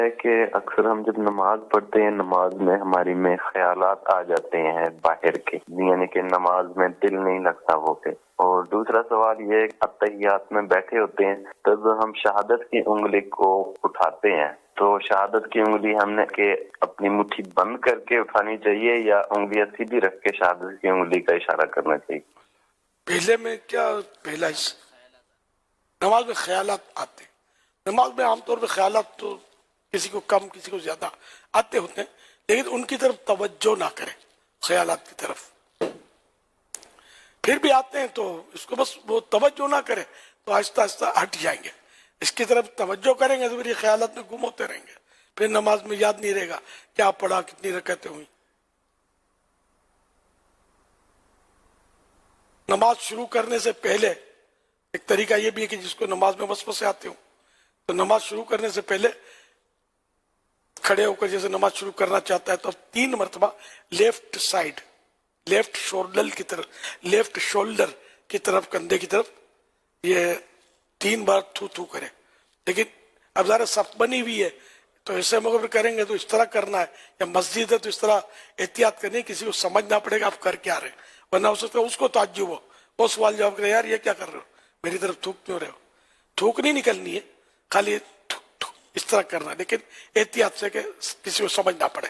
ہے کہ اکثر ہم جب نماز پڑھتے ہیں نماز میں ہماری میں خیالات آ جاتے ہیں باہر کے، یعنی کہ نماز میں دل نہیں لگتا وہ پہ۔ اور دوسرا سوال یہ ہے کہ اتحیات میں بیٹھے ہوتے ہیں تب ہم شہادت کی انگلی کو اٹھاتے ہیں، تو شہادت کی انگلی ہم نے کہ اپنی مٹھی بند کر کے اٹھانی چاہیے یا انگلیاں سیدھی رکھ کے شہادت کی انگلی کا اشارہ کرنا چاہیے؟ پہلے میں کیا پہلا نماز میں خیالات آتے ہیں۔ نماز میں عام طور پہ خیالات تو کسی کو کم کسی کو زیادہ آتے ہوتے ہیں، لیکن ان کی طرف توجہ نہ کریں، خیالات کی طرف پھر بھی آتے ہیں تو اس کو بس وہ توجہ نہ کریں تو آہستہ آہستہ ہٹ جائیں گے۔ اس کی طرف توجہ کریں گے تو پھر یہ خیالات میں گم ہوتے رہیں گے، پھر نماز میں یاد نہیں رہے گا کیا پڑھا، کتنی رکعتیں ہوئی۔ نماز شروع کرنے سے پہلے ایک طریقہ یہ بھی ہے کہ جس کو نماز میں وسوسے آتے ہوں تو نماز شروع کرنے سے پہلے کھڑے ہو کر جیسے نماز شروع کرنا چاہتا ہے تو اب 3 مرتبہ لیفٹ سائڈ، لیفٹ شولڈر کی طرف، کندھے کی طرف یہ 3 بار تھو تھو کرے۔ لیکن اب ذرا صف بنی ہوئی ہے تو ایسے مگر کریں گے تو اس طرح کرنا ہے، یا مسجد ہے تو اس طرح احتیاط کرنی ہے، کسی کو سمجھنا پڑے گا آپ کر کیا رہے ہیں، ورنہ ہو سکتا ہے اس کو تعجب ہو، وہ سوال جواب کرے یار یہ کیا کر رہے ہو، میری طرف تھوک کیوں رہے ہو۔ تھوک نہیں نکلنی ہے، خالی اس طرح کرنا، لیکن احتیاط سے کہ کسی کو سمجھ نہ پڑے۔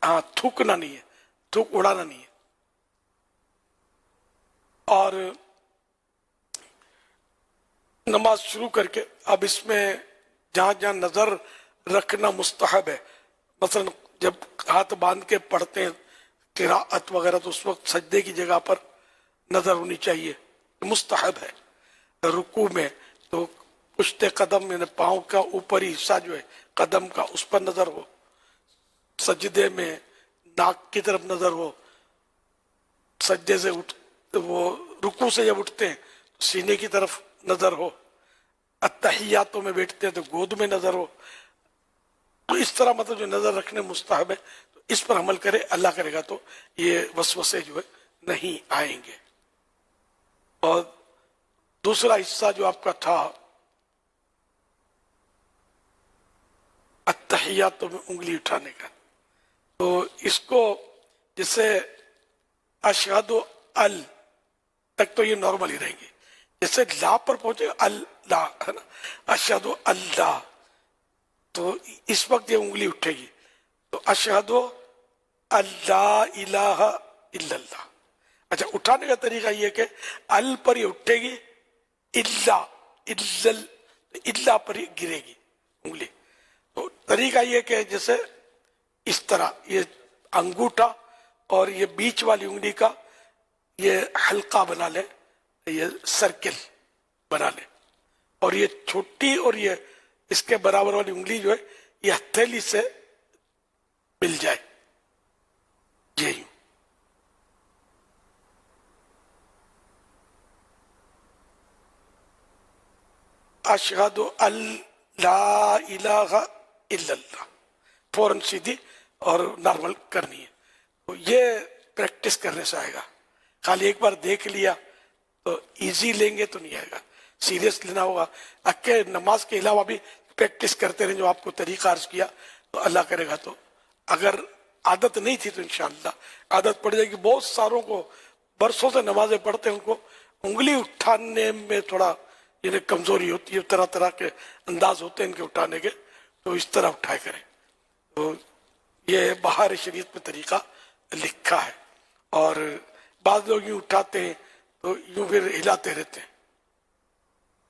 ہاں، تھوکنا نہیں ہے، تھوک اڑانا نہیں ہے۔ اور نماز شروع کر کے اب اس میں جہاں جہاں نظر رکھنا مستحب ہے، مثلا جب ہاتھ باندھ کے پڑھتے ہیں قراءت وغیرہ تو اس وقت سجدے کی جگہ پر نظر ہونی چاہیے، مستحب ہے۔ رکوع میں تو پشت قدم میں پاؤں کا اوپری حصہ جو ہے قدم کا اس پر نظر ہو، سجدے میں ناک کی طرف نظر ہو، سجدے سے وہ رکوع سے جب اٹھتے ہیں تو سینے کی طرف نظر ہو، اتحیاتوں میں بیٹھتے ہیں تو گود میں نظر ہو، تو اس طرح مطلب جو نظر رکھنے مستحب ہے تو اس پر عمل کرے، اللہ کرے گا تو یہ وسوسے جو ہے نہیں آئیں گے۔ اور دوسرا حصہ جو آپ کا تھا اتحیاتوں میں انگلی اٹھانے کا، تو اس کو جیسے اشہد ال تک تو یہ نارمل ہی رہیں گے، جیسے لا پر پہنچے اللہ ہے نا، اشہد اللہ، تو اس وقت یہ انگلی اٹھے گی تو اشہد اللہ الہ الا اللہ۔ اچھا، اٹھانے کا طریقہ یہ کہ ال پر یہ اٹھے گی، اللہ پر ہی گرے گی انگلی۔ تو طریقہ یہ کہ جیسے اس طرح یہ انگوٹھا اور یہ بیچ والی انگلی کا یہ حلقہ بنا لے، یہ سرکل بنا لے، اور یہ چھوٹی اور یہ اس کے برابر والی انگلی جو ہے یہ ہتھیلی سے مل جائے، یہی اشہد ان لا الہ الا اللہ، فوراً سیدھی اور نارمل کرنی ہے۔ تو یہ پریکٹس کرنے سے آئے گا، خالی ایک بار دیکھ لیا تو ایزی لیں گے تو نہیں آئے گا، سیریس لینا ہوگا۔ اکے نماز کے علاوہ بھی پریکٹس کرتے رہیں، جو آپ کو طریقہ عرض کیا تو اللہ کرے گا تو اگر عادت نہیں تھی تو انشاءاللہ عادت پڑ جائے گی۔ بہت ساروں کو برسوں سے نمازیں پڑھتے ہیں، ان کو انگلی اٹھانے میں تھوڑا انہیں کمزوری ہوتی ہے، طرح طرح کے انداز ہوتے ہیں ان کے اٹھانے کے، تو اس طرح اٹھائے کریں۔ تو یہ بہار شریعت میں طریقہ لکھا ہے، اور بعض لوگ یوں اٹھاتے ہیں تو یوں پھر ہلاتے رہتے ہیں،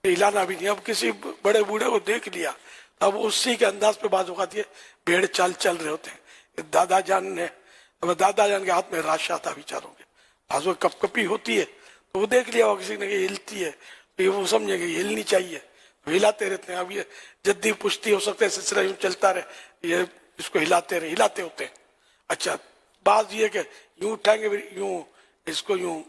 ہلانا بھی نہیں۔ اب کسی بڑے بوڑھے کو دیکھ لیا اب اسی کے انداز پہ بعض اوقات یہ بھیڑ چال چل رہے ہوتے ہیں۔ دادا جان نے، اب دادا جان کے ہاتھ میں راشا تھا بیچاروں کے، بعض وقت کپ کپی ہوتی ہے تو وہ دیکھ لیا ہو کسی نے کہ ہلتی ہے تو یہ وہ سمجھے کہ یہ ہلنی چاہیے، ہلاتے رہتے ہیں۔ اب یہ جدی پشتی ہو سکتا ہے، سلسلہ یوں چلتا رہے، یہ اس کو ہلاتے ہوتے ہیں۔ اچھا، بعض یہ کہ یوں اٹھائیں گے پھر یوں اس کو یوں